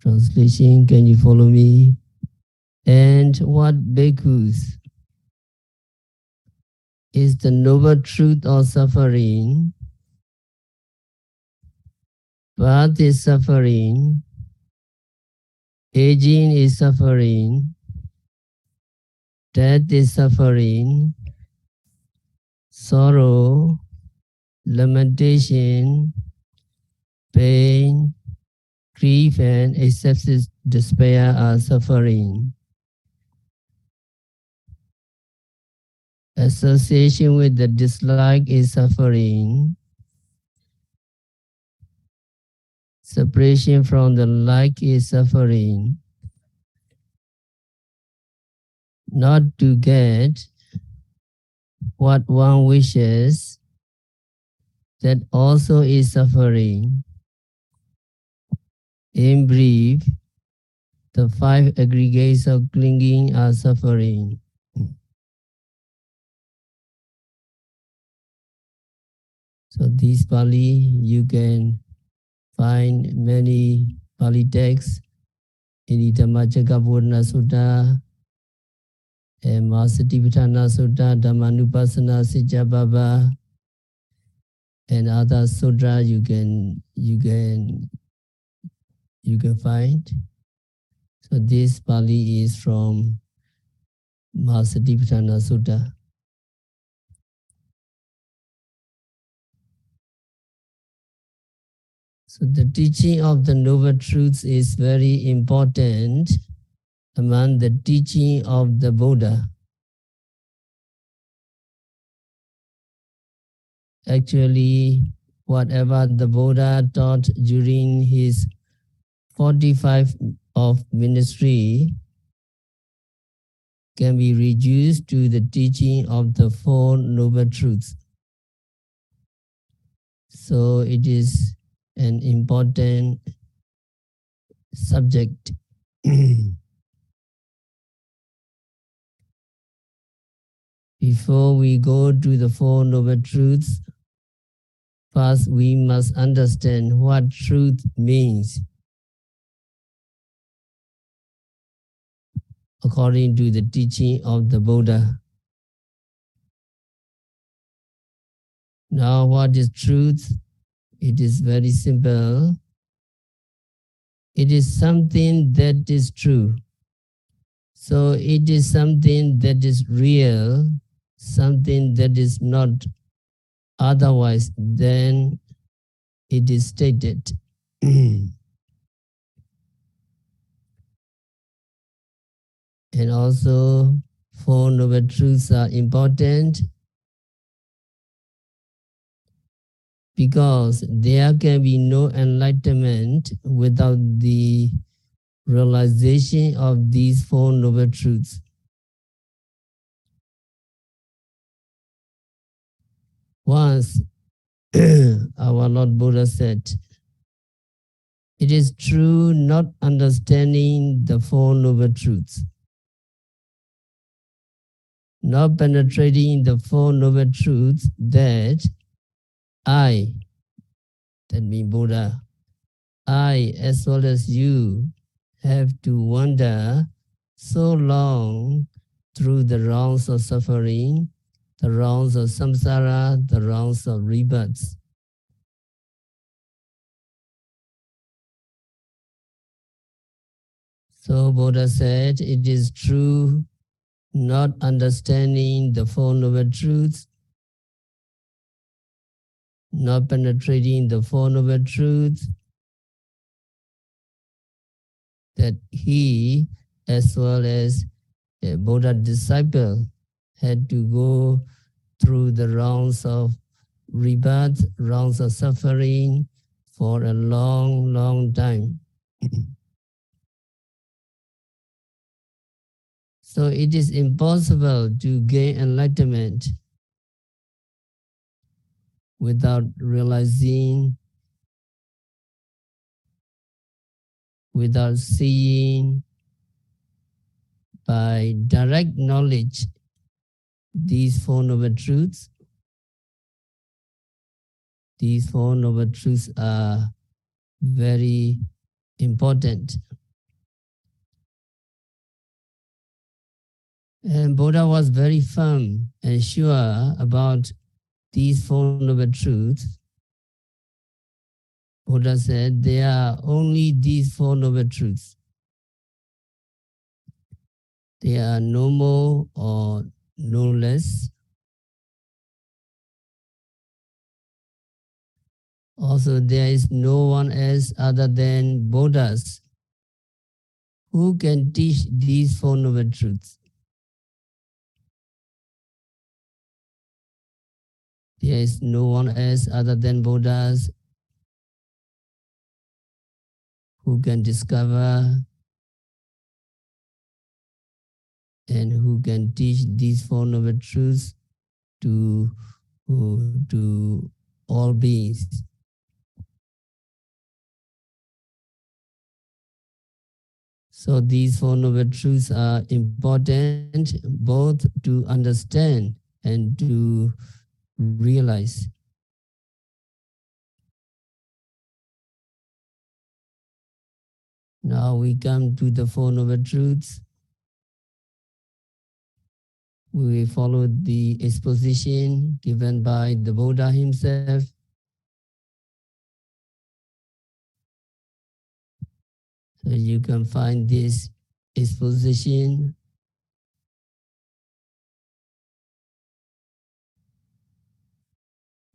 Translation, can you follow me? And what bhikkhus is the noble truth of suffering? Birth is suffering, aging is suffering, death is suffering, sorrow, lamentation, pain, grief, and excessive despair are suffering. Association with the dislike is suffering. Separation from the like is suffering. Not to get what one wishes, that also is suffering. In brief, the 5 aggregates of clinging are suffering. So this Pali, you can find many Pali texts in Dhammacakkappavattana Sutta, and Masatipatthana Sutta, Dhammanupassana Sijjhabhava, and other sutra you can find. So this Pali is from Masatipatthana Sutta. So the teaching of the Noble Truths is very important among the teaching of the Buddha. Actually, whatever the Buddha taught during his 45 of ministry can be reduced to the teaching of the 4 Noble Truths. So it is an important subject. Before we go to the 4 Noble Truths, first we must understand what truth means according to the teaching of the Buddha. Now, what is truth? It is very simple. It is something that is true. So it is something that is real, something that is not otherwise than it is stated. And also, 4 Noble Truths are important because there can be no enlightenment without the realization of these 4 Noble Truths. Once, our Lord Buddha said, it is true not understanding the 4 Noble Truths, not penetrating the 4 Noble Truths, that I, that means Buddha, I as well as you have to wander so long through the rounds of suffering, the rounds of samsara, the rounds of rebirths. So Buddha said, it is true not understanding the 4 Noble Truths, not penetrating the 4 Noble Truths, that he, as well as a Buddha disciple, had to go through the rounds of rebirth, rounds of suffering for a long, long time. So it is impossible to gain enlightenment without realizing, without seeing, by direct knowledge, these 4 Noble Truths. These 4 Noble Truths are very important. And Buddha was very firm and sure about these Four Noble Truths. Buddha said there are only these Four Noble Truths. They are no more or no less. Also, there is no one else other than Buddhas who can teach these Four Noble Truths. There is no one else other than Buddhas who can discover and who can teach these Four Noble Truths to, to all beings. So these Four Noble Truths are important both to understand and to realize. Now we come to the Four Noble Truths. We follow the exposition given by the Buddha himself. So you can find this exposition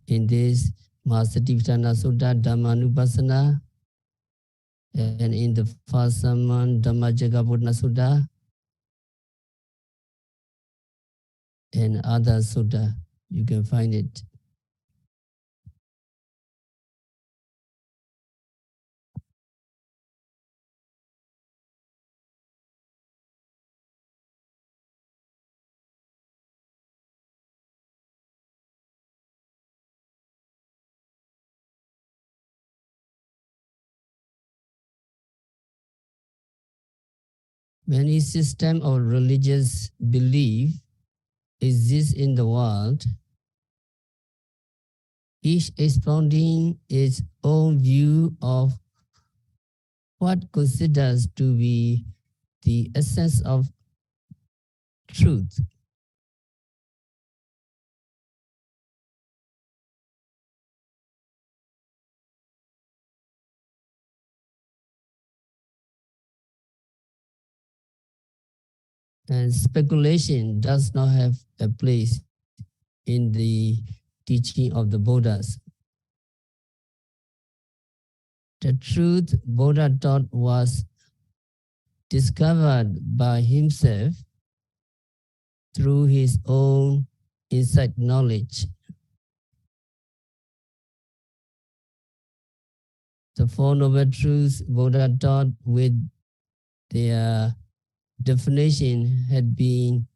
in this Mahasativitana Sutta Dhammanupassana and in the first sermon Dhammajagabodhana Sutta and other sutta. You can find it. Many systems of religious belief exist in the world, each expounding its own view of what considers to be the essence of truth. And speculation does not have a place in the teaching of the Buddhas. The truth Buddha taught was discovered by himself through his own insight knowledge. The Four Noble Truths Buddha taught with their definition had been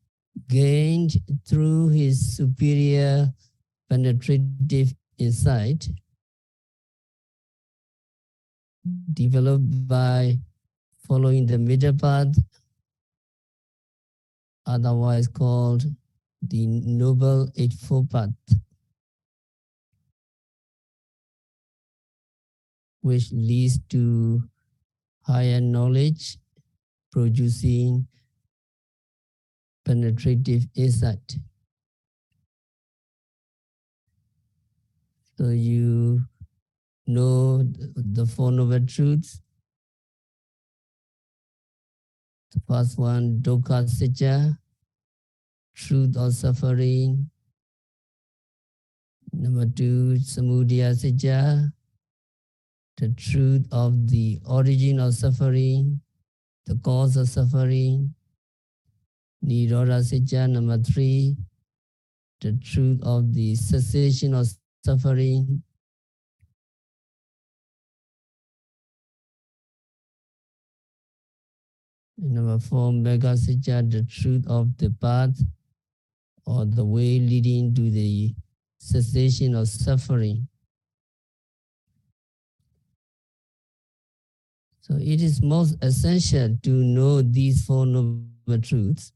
gained through his superior penetrative insight, developed by following the middle path, otherwise called the Noble Eightfold Path, which leads to higher knowledge, producing penetrative insight. So you know the Four Noble Truths. The first one, dukkha sacca, truth of suffering. Number two, samudaya sacca, the truth of the origin of suffering, the cause of suffering. Nirodha sacca, number three, the truth of the cessation of suffering. And number four, Magga sacca, the truth of the path or the way leading to the cessation of suffering. So it is most essential to know these Four Noble Truths.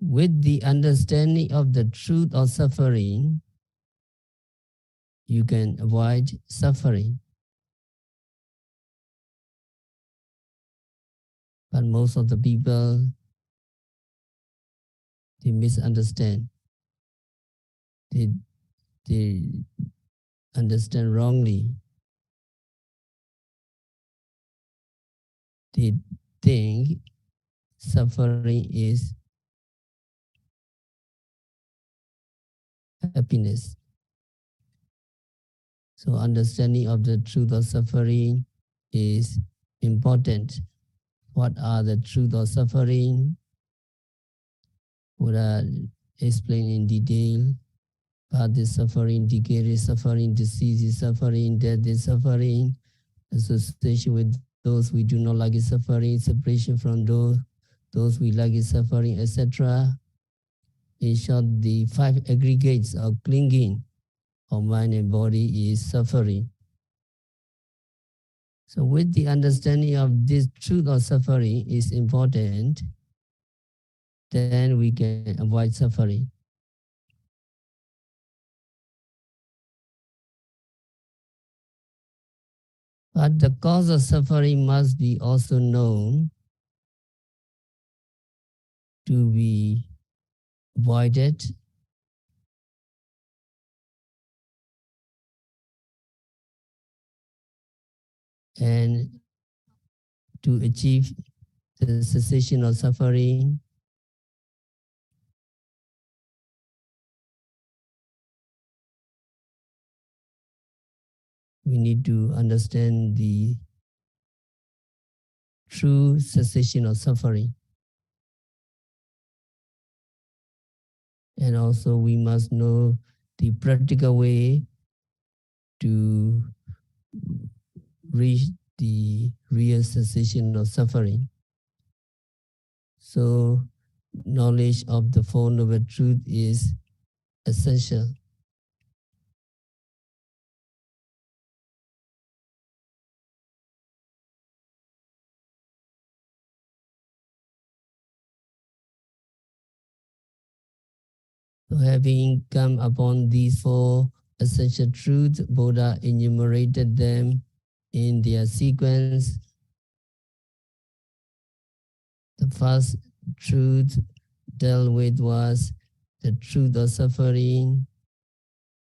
With the understanding of the truth of suffering, you can avoid suffering. But most of the people, they misunderstand. They, they understand wrongly. They think suffering is happiness. So understanding of the truth of suffering is important. What are the truth of suffering? Buddha explained in detail. Birth is suffering, decay is suffering, disease is suffering, death is suffering, association with those we do not like is suffering, separation from those we like is suffering, etc. In short, the five aggregates of clinging of mind and body is suffering. So with the understanding of this truth of suffering is important, then we can avoid suffering. But the cause of suffering must be also known to be avoided and to achieve the cessation of suffering, we need to understand the true cessation of suffering. And also we must know the practical way to reach the real cessation of suffering. So knowledge of the Four Noble Truths is essential. So having come upon these four essential truths, Buddha enumerated them in their sequence. The first truth dealt with was the truth of suffering,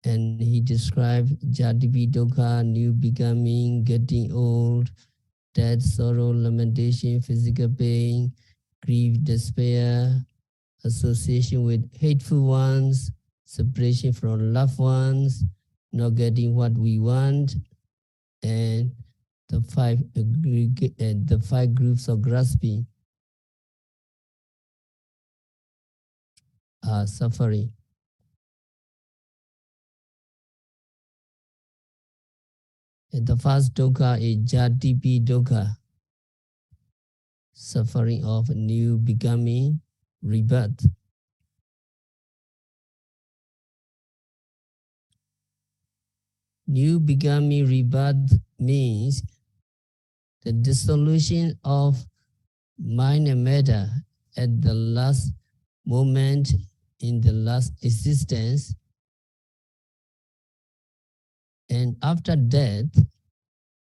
and he described jatipi dukkha, new becoming, getting old, death, sorrow, lamentation, physical pain, grief, despair, association with hateful ones, separation from loved ones, not getting what we want, and the five groups of grasping are suffering. And the first dukkha is jatipi dukkha, suffering of new becoming, rebirth. New becoming rebirth means the dissolution of mind and matter at the last moment in the last existence, and after death,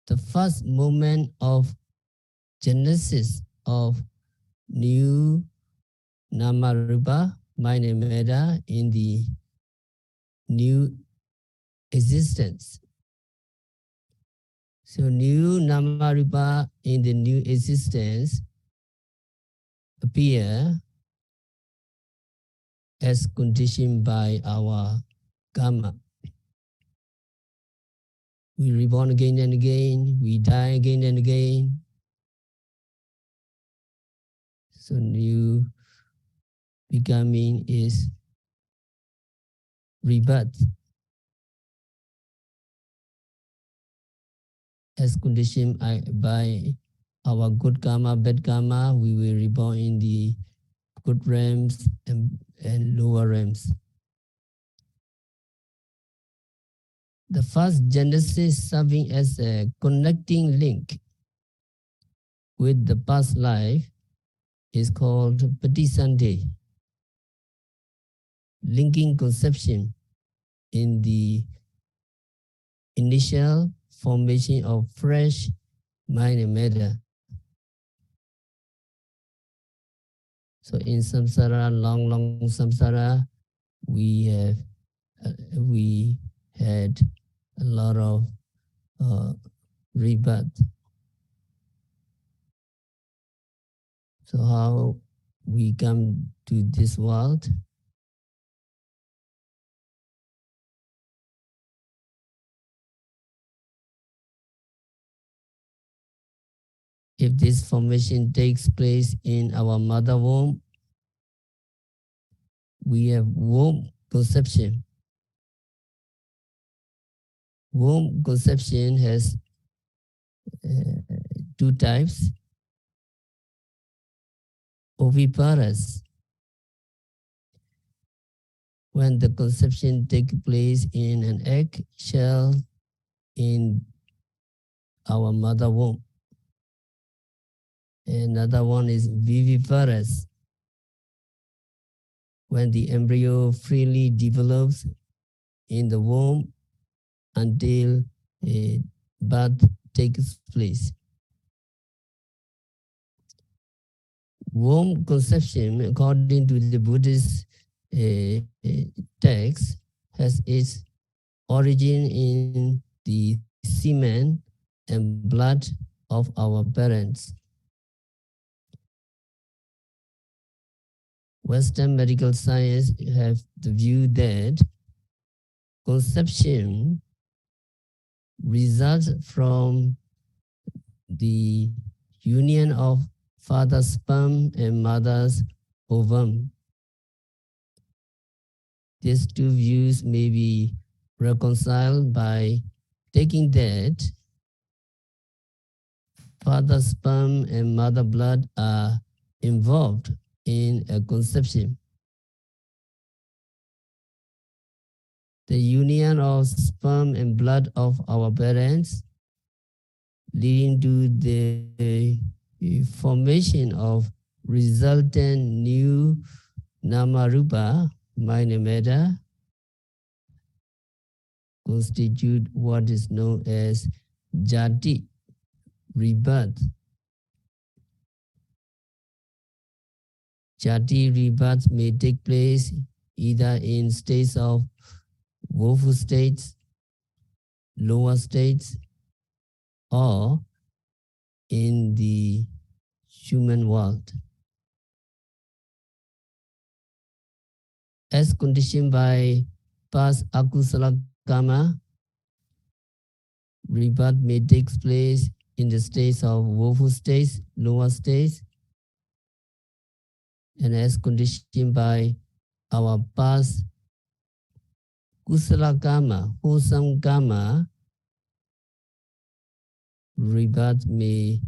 the first moment of genesis of new Namarupa, mind and matter in the new existence. So new Namarupa in the new existence appear as conditioned by our karma. We reborn again and again, we die again and again. So new becoming is rebirth. As conditioned by our good karma, bad karma, we will reborn in the good realms and lower realms. The first genesis serving as a connecting link with the past life is called Patisande, linking conception in the initial formation of fresh mind and matter. So in samsara, long samsara, we we had a lot of rebirth. So how we come to this world? If this formation takes place in our mother womb, we have womb conception. Womb conception has uh, two types. Oviparous, when the conception takes place in an egg shell in our mother womb. Another one is viviparous, when the embryo freely develops in the womb until a birth takes place. Womb conception, according to the Buddhist text, has its origin in the semen and blood of our parents. Western medical science have the view that conception results from the union of father's sperm and mother's ovum. These two views may be reconciled by taking that father's sperm and mother blood are involved in a conception. The union of sperm and blood of our parents leading to the formation of resultant new Namarupa, mind and matter, constitute what is known as jati, rebirth. Jati rebirth may take place either in states of woeful states, lower states, or in the human world. As conditioned by past akusala karma, rebirth may take place in the states of woeful states, lower states, and as conditioned by our past kusala karma, wholesome karma, rebirth may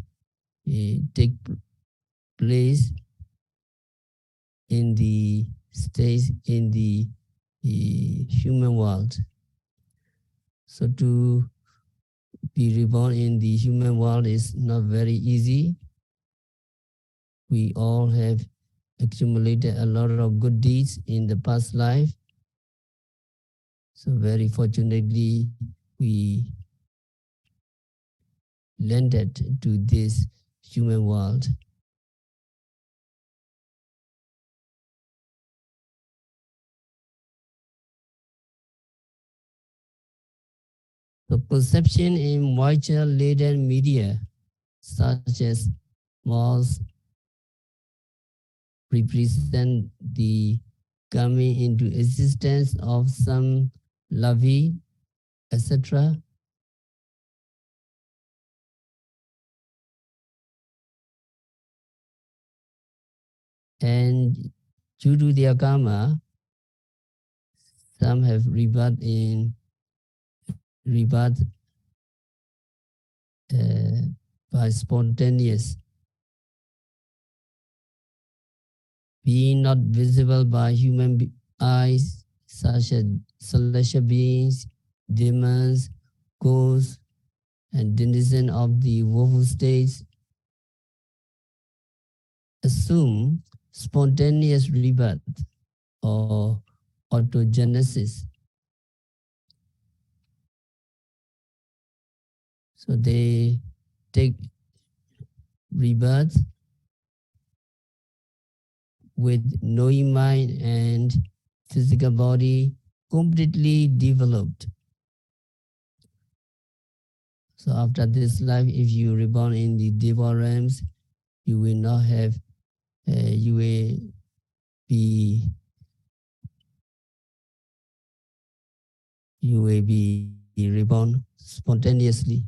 take place in the states in the human world. So to be reborn in the human world is not very easy. We all have accumulated a lot of good deeds in the past life. So very fortunately, we landed to this human world. The conception in moisture-laden media, such as malls, represent the coming into existence of some larvae, etc. And due to their karma, some have rebirth by spontaneous, being not visible by human eyes, such as celestial beings, demons, ghosts, and denizens of the woeful states, assume spontaneous rebirth or autogenesis. So they take rebirth with knowing mind and physical body completely developed. So after this life, if you reborn in the Deva realms, you will not have, you will be, reborn spontaneously.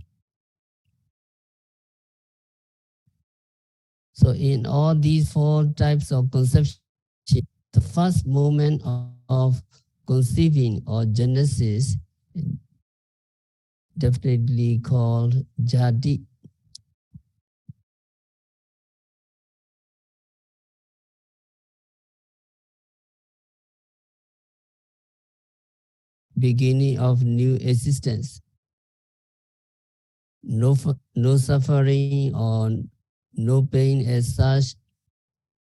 So in all these four types of conception, the first moment of conceiving or genesis definitely called jati. Beginning of new existence. No suffering or no pain as such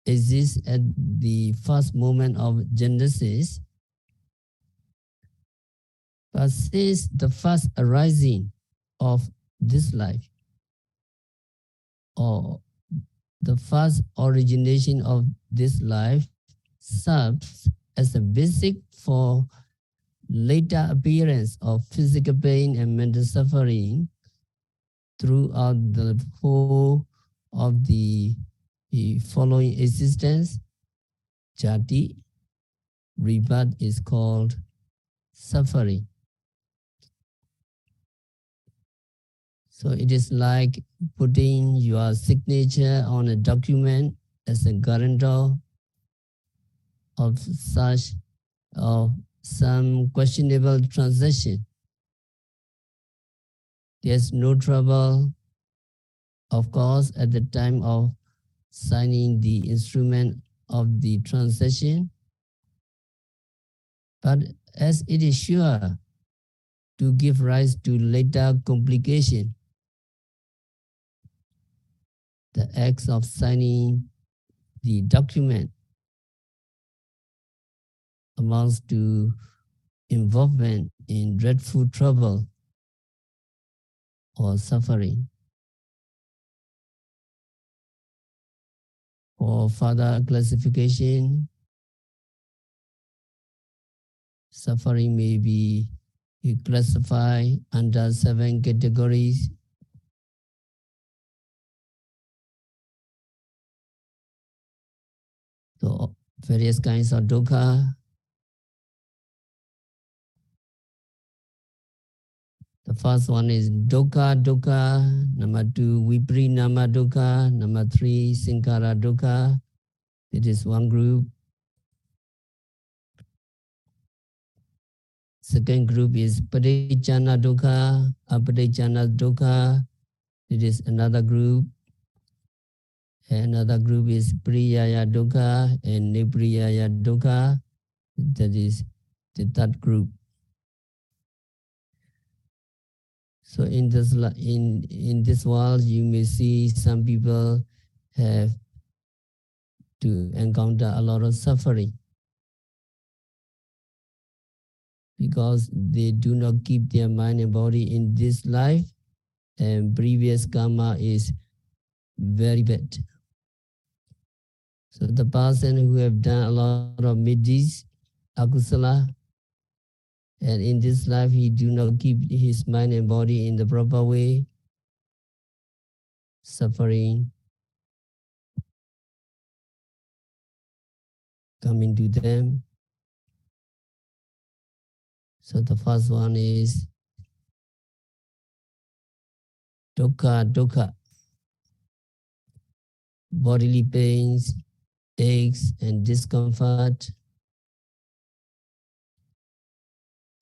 exists at the first moment of genesis, but since the first arising of this life or the first origination of this life serves as a basic for later appearance of physical pain and mental suffering throughout the whole of the following existence, jati, rebirth is called suffering. So it is like putting your signature on a document as a guarantor of such of some questionable transaction. There's no trouble, of course, at the time of signing the instrument of the transaction, but as it is sure to give rise to later complication, the act of signing the document amounts to involvement in dreadful trouble or suffering. For further classification, suffering may be classified under 7 categories. So various kinds of dukkha. The first one is dukkha dukkha. Number 2, viparinama dukkha. Number 3, sankhara dukkha. It is one group. Second group is parijjana dukkha, aparijjana dukkha. It is another group. Another group is priyaya dukkha and nipriyaya dukkha. That is the third group. So in this world, you may see some people have to encounter a lot of suffering because they do not keep their mind and body in this life, and previous karma is very bad. So the person who have done a lot of midis, akusala, and in this life he do not keep his mind and body in the proper way, suffering coming to them. So the first one is dukkha dukkha, bodily pains, aches, and discomfort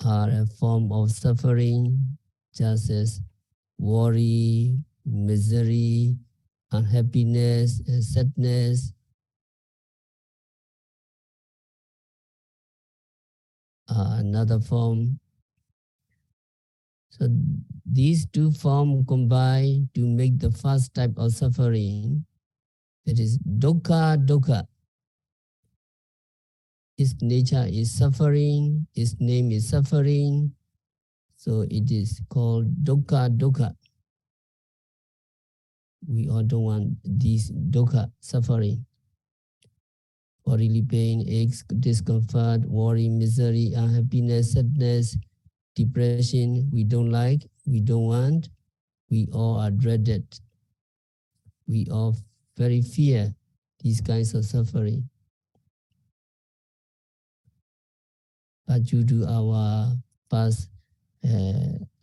are a form of suffering, just as worry, misery, unhappiness, and sadness are another form. So these two forms combine to make the first type of suffering, that is dukkha dukkha. Its nature is suffering, its name is suffering, so it is called dukkha dukkha. We all don't want these dukkha, suffering, bodily pain, aches, discomfort, worry, misery, unhappiness, sadness, depression. We don't like, we don't want, we all are dreaded. We all very fear these kinds of suffering. But due to our past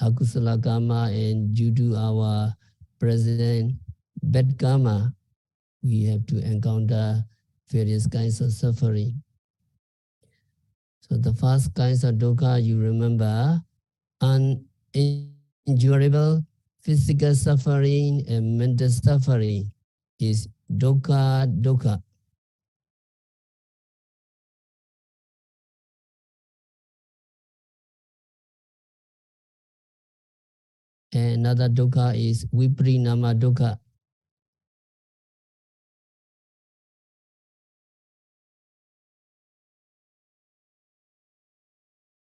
akusala karma and due to our present bad karma, we have to encounter various kinds of suffering. So the first kinds of dukkha, you remember, unendurable physical suffering and mental suffering is dukkha dukkha. And another dukkha is viparinama dukkha.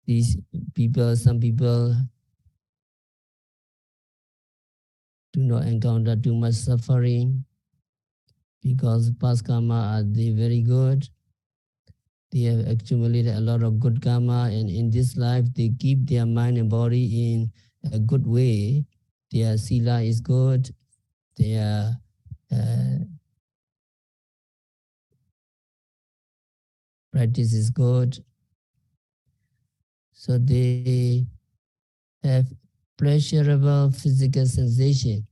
These people, some people do not encounter too much suffering because past karma are they very good. They have accumulated a lot of good karma, and in this life they keep their mind and body in a good way. Their sila is good, their uh, practice is good, so they have pleasurable physical sensation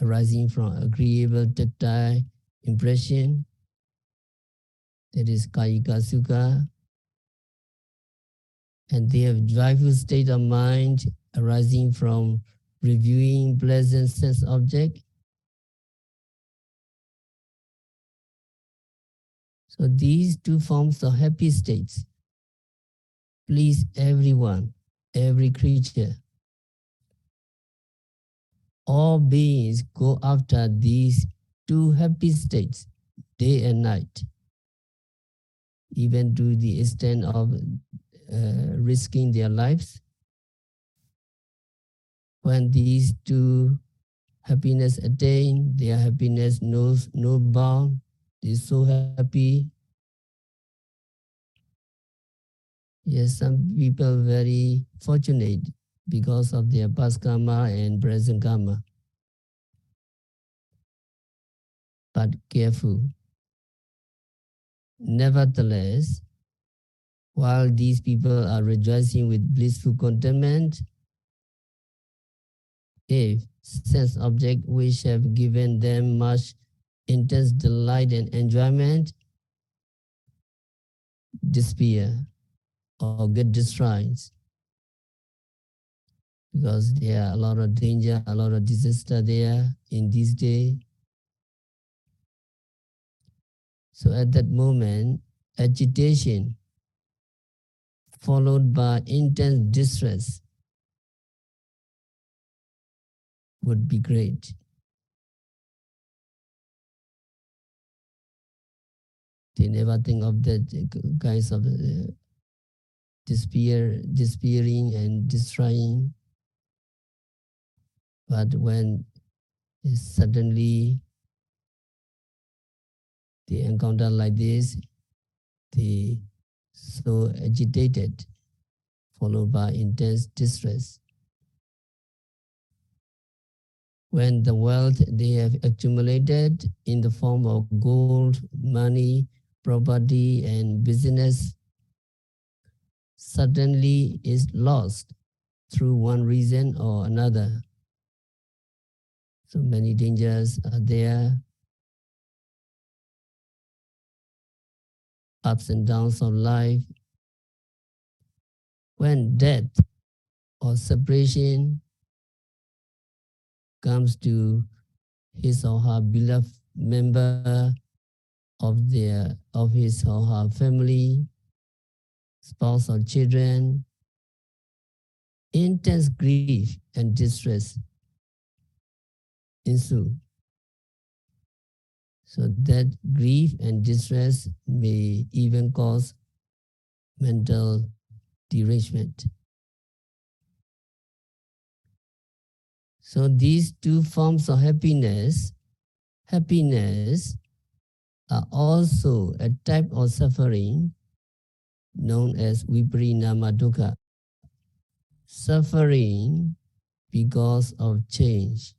arising from agreeable tactile impression, that is kayika sukha, and they have joyful state of mind arising from reviewing pleasant sense object. So these two forms of happy states please everyone, every creature. All beings go after these two happy states day and night, even to the extent of risking their lives. When these two happiness attain, their happiness knows no bound. They're so happy. Yes, some people very fortunate because of their past karma and present karma. But careful. Nevertheless, while these people are rejoicing with blissful contentment, if sense object which have given them much intense delight and enjoyment disappear or get destroyed, because there are a lot of danger, a lot of disaster there in this day. So at that moment, agitation followed by intense distress would be great. They never think of that kinds of despairing and destroying. But when suddenly they encounter like this, they so agitated, followed by intense distress. When the wealth they have accumulated in the form of gold, money, property, and business suddenly is lost through one reason or another. So many dangers are there, ups and downs of life. When death or separation comes to his or her beloved member of his or her family, spouse or children, intense grief and distress ensue. So that grief and distress may even cause mental derangement. So these two forms of happiness are also a type of suffering known as viparinama dukkha, suffering because of change.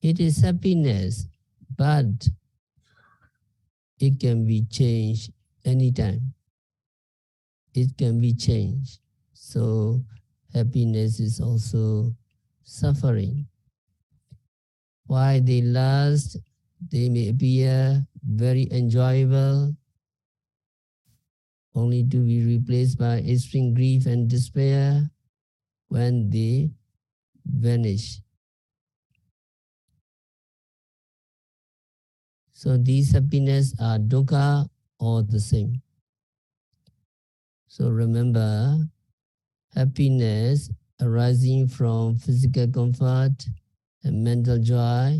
It is happiness, but it can be changed anytime. It can be changed. So happiness is also suffering. While they last, they may appear very enjoyable, only to be replaced by extreme grief and despair when they vanish. So these happiness are dukkha or the same. So remember, happiness arising from physical comfort and mental joy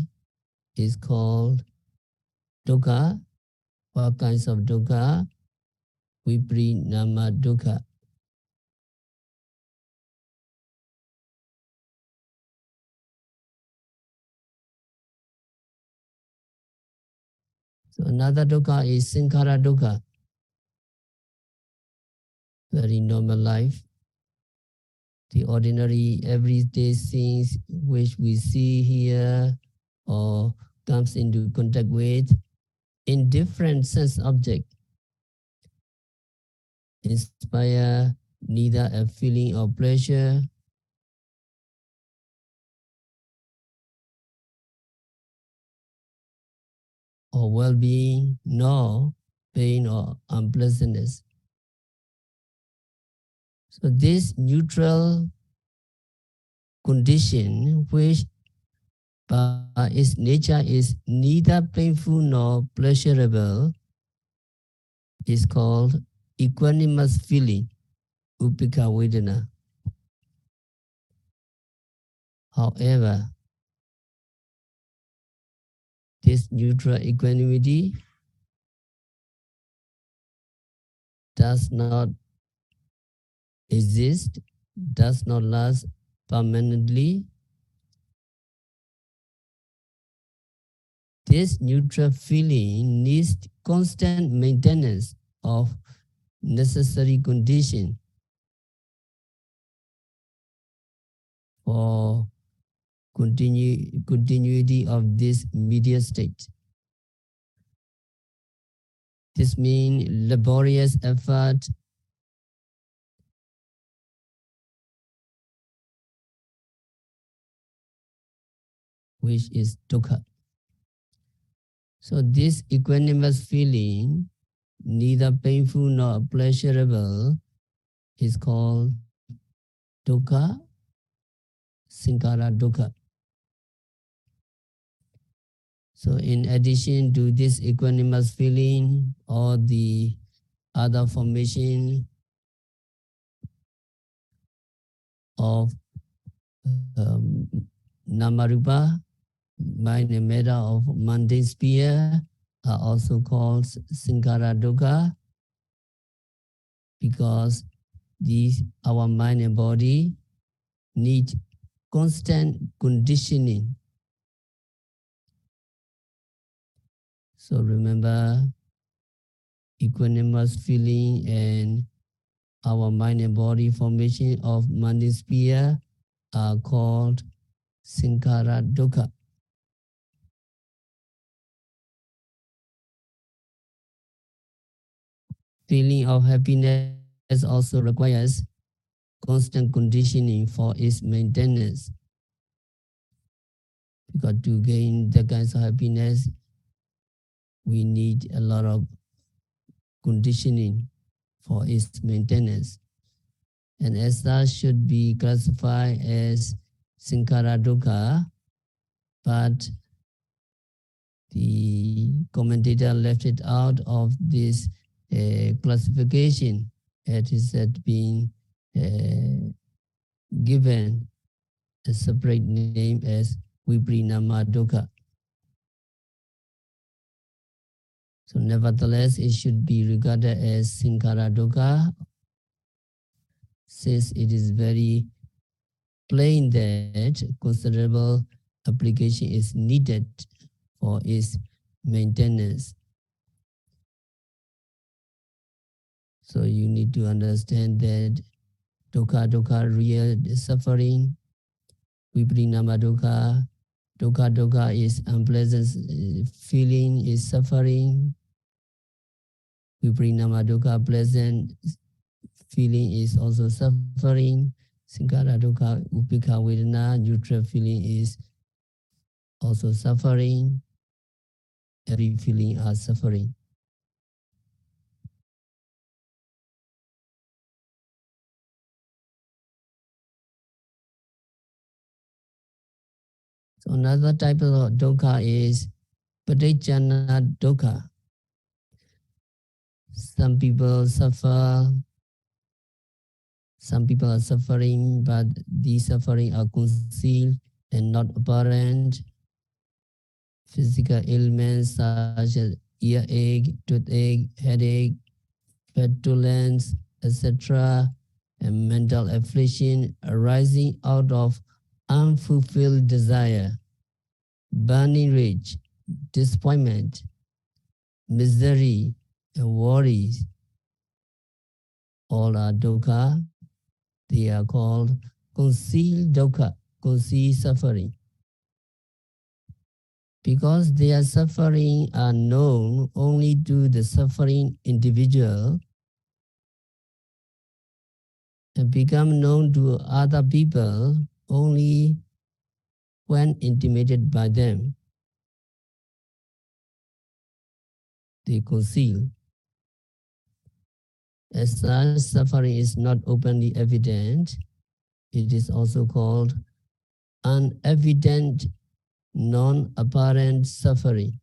is called dukkha. What kinds of dukkha? Viparinama dukkha. So another dukkha is sankhara dukkha, very normal life. The ordinary everyday things which we see here or comes into contact with in different sense object inspire neither a feeling of pleasure or well-being, nor pain or unpleasantness. So this neutral condition, which by its nature is neither painful nor pleasurable, is called equanimous feeling, upekha vedana. However, this neutral equanimity does not exist, does not last permanently. This neutral feeling needs constant maintenance of necessary condition for continuity of this media state. This means laborious effort which is dukkha. So this equanimous feeling, neither painful nor pleasurable, is called dukkha, sankhara dukkha. So in addition to this equanimous feeling or the other formation of um, namarupa, mind and matter of mundane sphere, are also called sankhara dukkha because these our mind and body need constant conditioning. So remember, equanimous feeling and our mind and body formation of mundane sphere are called sankhara dukkha. Feeling of happiness also requires constant conditioning for its maintenance. Because to gain the kinds of happiness, we need a lot of conditioning for its maintenance. And as such should be classified as sankhara dukkha, but the commentator left it out of this classification. It is that being given a separate name as viparinama dukkha. So nevertheless, it should be regarded as sankhara dukkha since it is very explain that considerable application is needed for its maintenance. So you need to understand that dukkha real suffering, viprinama dukkha is unpleasant feeling, is suffering, viprinama pleasant feeling is also suffering, sankhara upekha vedana, neutral feeling is also suffering, every feeling are suffering. So another type of dukkha is padicchana dukkha. Some people suffer, some people are suffering, but these suffering are concealed and not apparent. Physical ailments such as earache, toothache, headache, petulance, etc., and mental affliction arising out of unfulfilled desire, burning rage, disappointment, misery, and worries, all are dukkha. They are called concealed dukkha, concealed suffering. Because their suffering are known only to the suffering individual and become known to other people only when intimated by them. They conceal. As such, suffering is not openly evident. It is also called unevident, non-apparent suffering.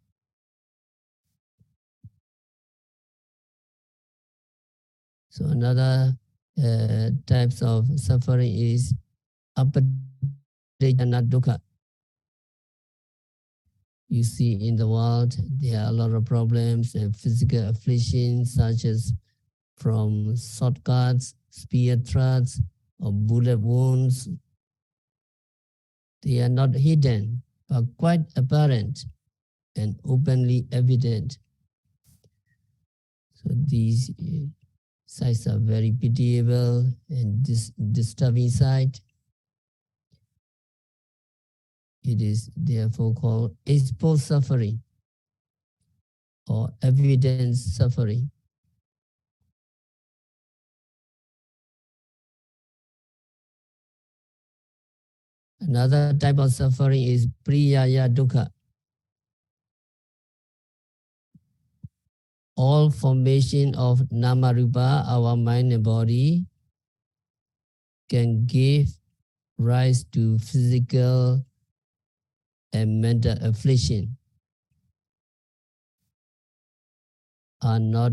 So another types of suffering is apadecana dukkha. You see in the world, there are a lot of problems and physical afflictions such as from shortcuts, spear thrusts, or bullet wounds. They are not hidden, but quite apparent and openly evident. So these sights are very pitiable and disturbing sight. It is therefore called exposed suffering or evidence suffering. Another type of suffering is priyaya dukkha. All formation of nama rupa, our mind and body, can give rise to physical and mental affliction, are not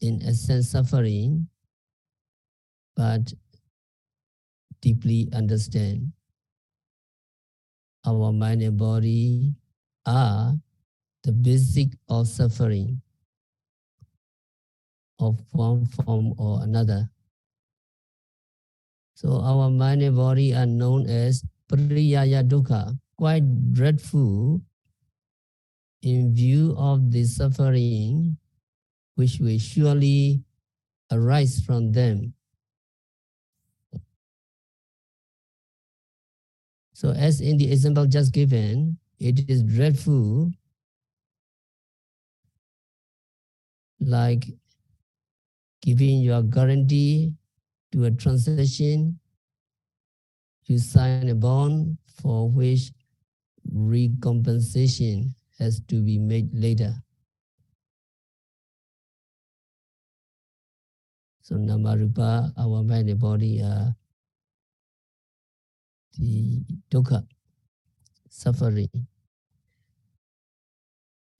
in essence suffering, but deeply understand. Our mind and body are the basic of suffering of one form or another. So our mind and body are known as priyaya dukkha, quite dreadful in view of the suffering which will surely arise from them. So as in the example just given, it is dreadful, like giving your guarantee to a transaction, you sign a bond for which recompensation has to be made later. So Namarupa, our mind and body are the dukkha, suffering.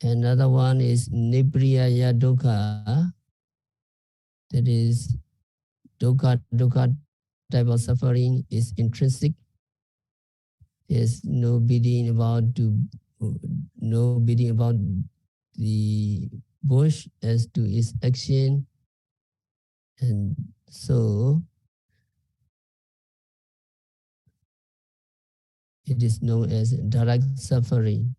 Another one is Nibriyaya dukkha, that is dukkha type of suffering is intrinsic. There's no bidding about the bush as to its action, and so It is known as direct suffering.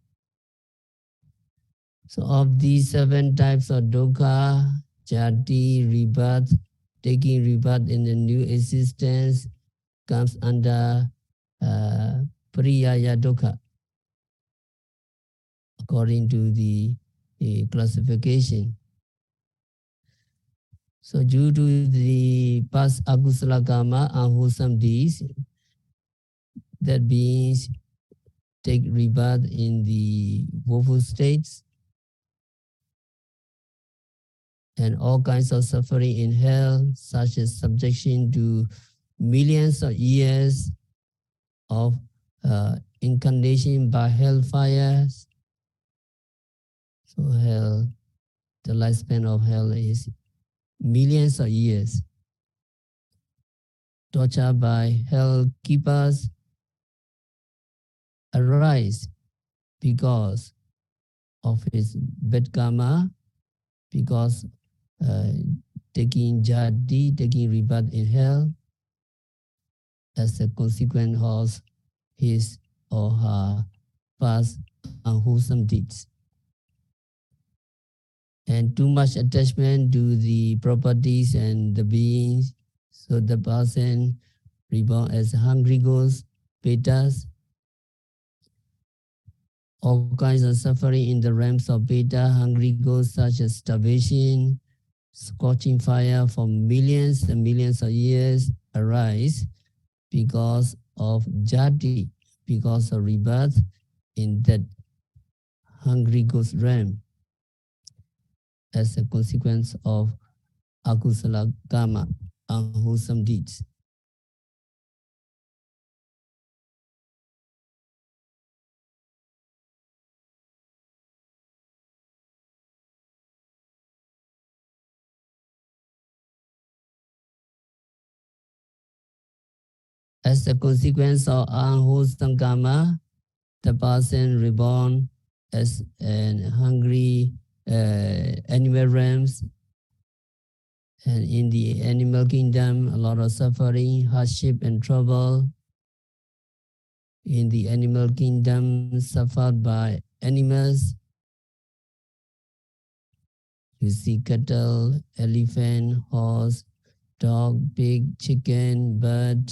So of these 7 types of dukkha, jati, rebirth, taking rebirth in a new existence comes under pariyaya dukkha, according to the classification. So due to the past akusala karma, unwholesome deeds, that beings take rebirth in the woeful states and all kinds of suffering in hell, such as subjection to millions of years of incarnation by hellfires. So hell, the lifespan of hell is millions of years. Torture by hell keepers arise because of his bad karma, because uh, taking jati, taking rebirth in hell, as a consequence of his or her past unwholesome deeds. And too much attachment to the properties and the beings, so the person reborn as hungry ghosts, betas, all kinds of suffering in the realms of beta, hungry ghosts such as starvation, scorching fire for millions and millions of years arise because of jati, because of rebirth in that hungry ghost realm as a consequence of akusala karma, unwholesome deeds. As a consequence of unwholesome karma, the person reborn as an hungry animal realms, and in the animal kingdom, a lot of suffering, hardship, and trouble. In the animal kingdom, suffered by animals, you see cattle, elephant, horse, dog, pig, chicken, bird,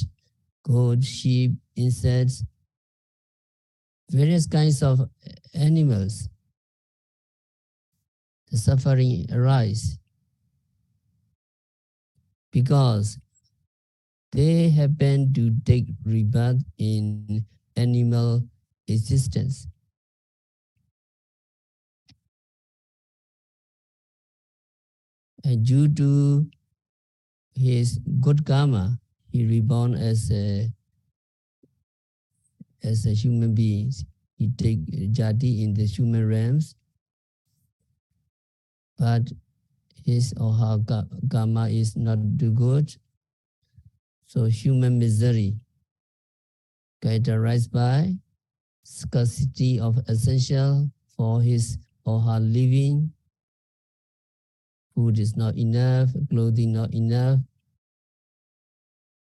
goat, sheep, insects, various kinds of animals. The suffering arise because they happen to take rebirth in animal existence. And due to his good karma, he reborn as a human being. He take jati in the human realms, but his or her karma is not too good. So human misery, characterized by scarcity of essential for his or her living, food is not enough, clothing not enough,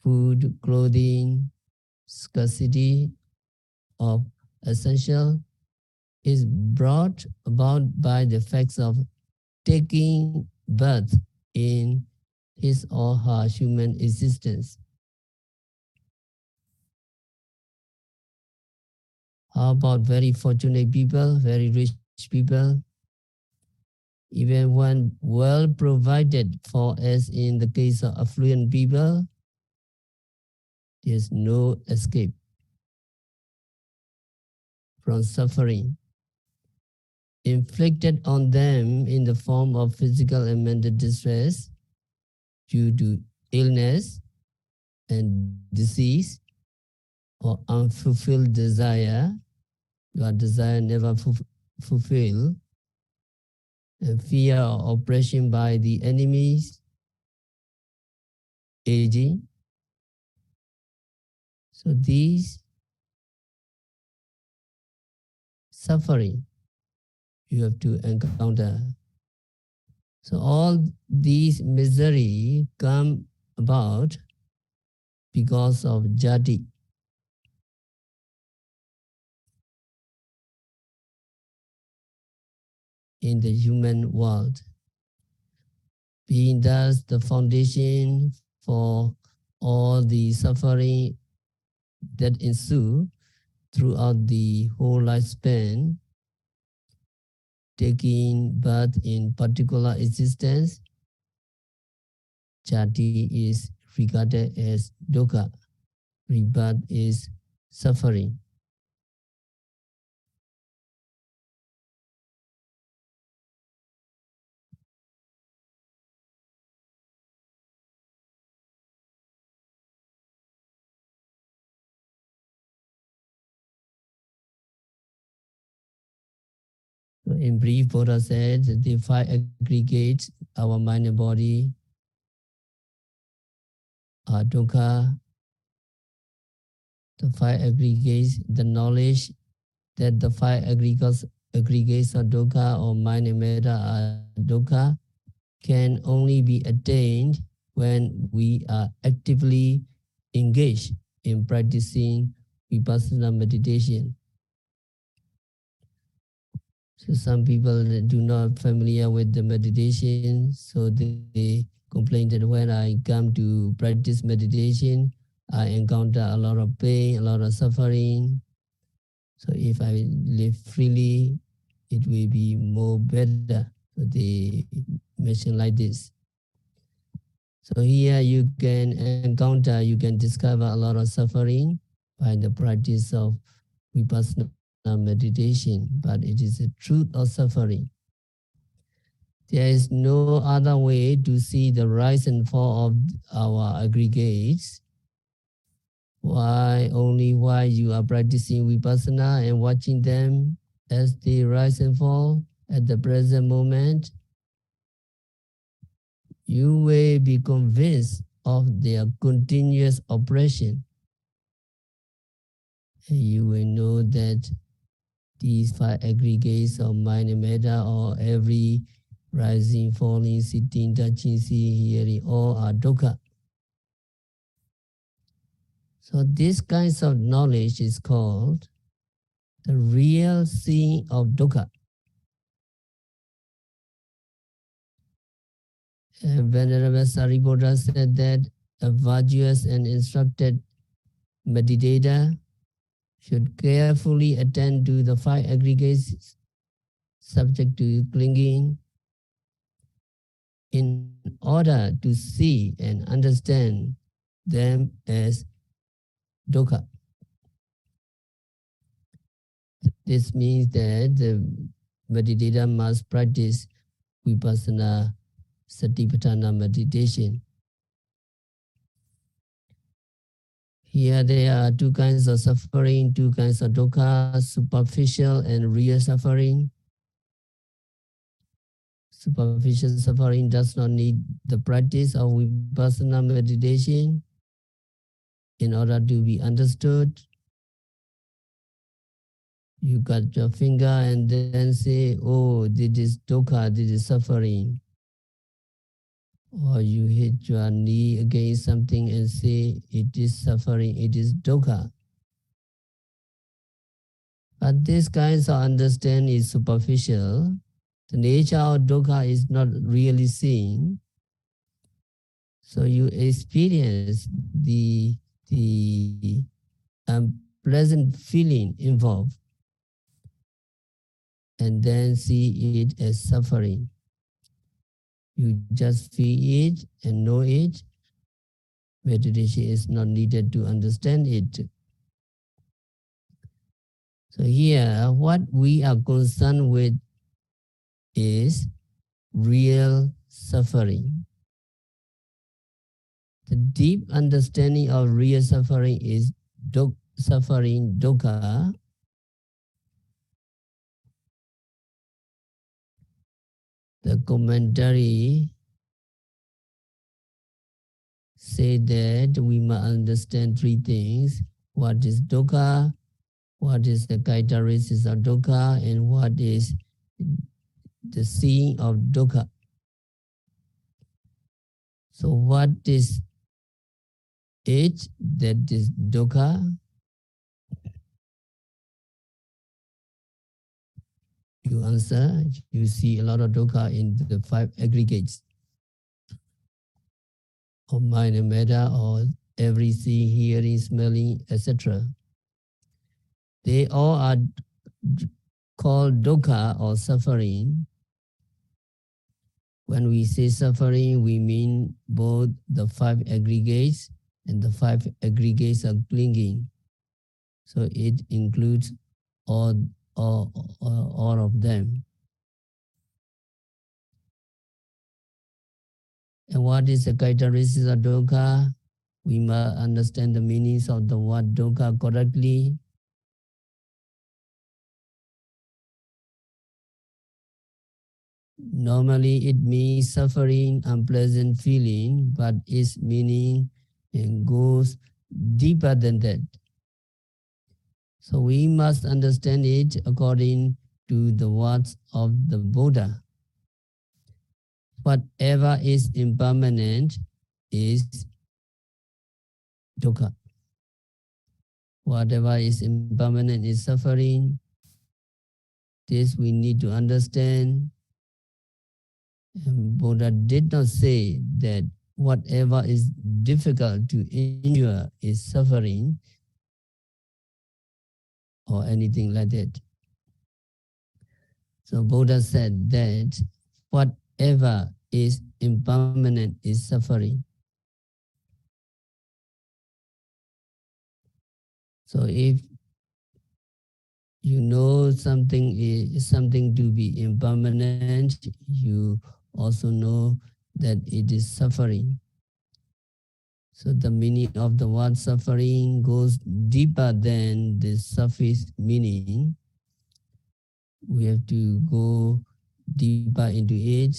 food, clothing, scarcity of essential is brought about by the facts of taking birth in his or her human existence. How about very fortunate people, very rich people? Even when well provided for, as in the case of affluent people, there's no escape from suffering inflicted on them in the form of physical and mental distress due to illness and disease or unfulfilled desire. Your desire never fulfilled, and fear or oppression by the enemies, aging. So these suffering you have to encounter. So all these misery come about because of jati. in the human world, being thus the foundation for all the suffering that ensue throughout the whole lifespan, taking birth in particular existence. Jati is regarded as dukkha. Rebirth is suffering. So in brief, Buddha said the five aggregates, our mind and body, are dukkha. The five aggregates, the knowledge that the five aggregates of dukkha or mind and matter are dukkha can only be attained when we are actively engaged in practicing vipassana meditation. So some people do not familiar with the meditation, so they complain that when I come to practice meditation, I encounter a lot of pain, a lot of suffering. So if I live freely, it will be more better. So they mention like this. So here you can encounter, you can discover a lot of suffering by the practice of vipassana meditation, but it is the truth of suffering. There is no other way to see the rise and fall of our aggregates. Why only while you are practicing vipassana and watching them as they rise and fall at the present moment, you will be convinced of their continuous oppression. And you will know that these five aggregates of mind and matter, or every rising, falling, sitting, touching, seeing, hearing, all are dukkha. So this kinds of knowledge is called the real seeing of dukkha. And Venerable Sariputta said that a virtuous and instructed meditator should carefully attend to the five aggregates subject to clinging in order to see and understand them as dukkha. This means that the meditator must practice vipassana satipatthana meditation. Here there are two kinds of suffering, two kinds of dukkha, superficial and real suffering. Superficial suffering does not need the practice of vipassana meditation in order to be understood. You cut your finger and then say, oh, this is dukkha, this is suffering. Or you hit your knee against something and say, it is suffering, it is dukkha. But this kind of understanding is superficial. The nature of dukkha is not really seen. So you experience the unpleasant feeling involved and then see it as suffering. You just feel it and know it. Meditation is not needed to understand it. So here, what we are concerned with is real suffering. The deep understanding of real suffering is suffering dukkha. The commentary say that we must understand three things. What is dukkha? What is the characteristics of dukkha? And what is the seeing of dukkha? So what is it that is dukkha? You answer, you see a lot of dukkha in the 5 aggregates of mind and matter, or every seeing, hearing, smelling, etc. They all are called dukkha or suffering. When we say suffering, we mean both the 5 aggregates and the 5 aggregates of clinging. So it includes all, all of them. And what is the characteristics of dukkha? We must understand the meanings of the word dukkha correctly. Normally, it means suffering, unpleasant feeling, but its meaning goes deeper than that. So we must understand it according to the words of the Buddha. Whatever is impermanent is dukkha. Whatever is impermanent is suffering. This we need to understand. And Buddha did not say that whatever is difficult to endure is suffering or anything like that. So Buddha said that whatever is impermanent is suffering. So if you know something is something to be impermanent, you also know that it is suffering. So the meaning of the word suffering goes deeper than the surface meaning. We have to go deeper into it.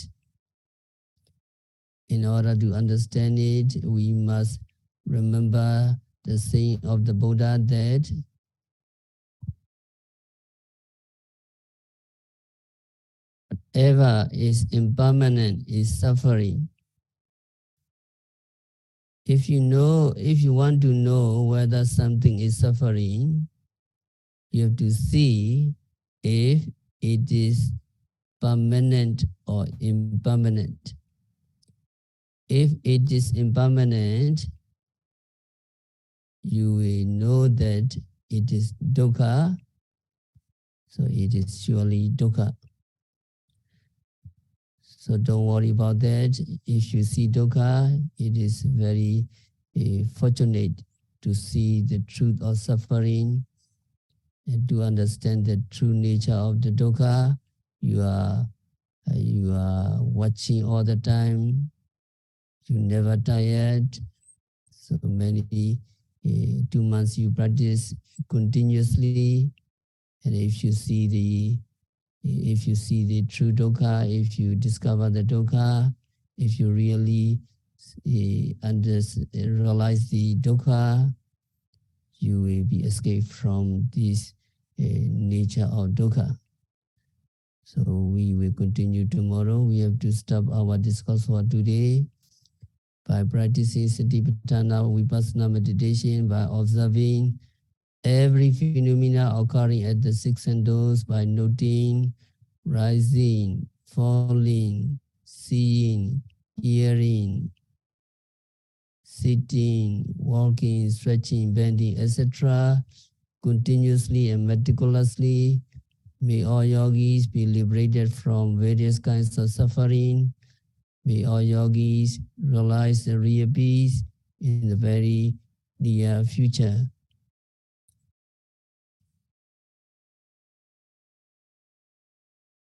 In order to understand it, we must remember the saying of the Buddha that whatever is impermanent is suffering. If you want to know whether something is suffering, you have to see if it is permanent or impermanent. If it is impermanent, you will know that it is dukkha, so it is surely dukkha. So don't worry about that. If you see dukkha, it is very fortunate to see the truth of suffering and to understand the true nature of the dukkha. You are watching all the time. You never tired. So many 2 months you practice continuously, and if you see the true dukkha, if you discover the dukkha, if you really realize the dukkha, you will be escaped from this nature of dukkha. So we will continue tomorrow. We have to stop our discourse for today by practicing Satipatthana Vipassana meditation, by observing every phenomena occurring at the 6 senses, by noting rising, falling, seeing, hearing, sitting, walking, stretching, bending, etc. continuously and meticulously. May all yogis be liberated from various kinds of suffering. May all yogis realize the real peace in the very near future.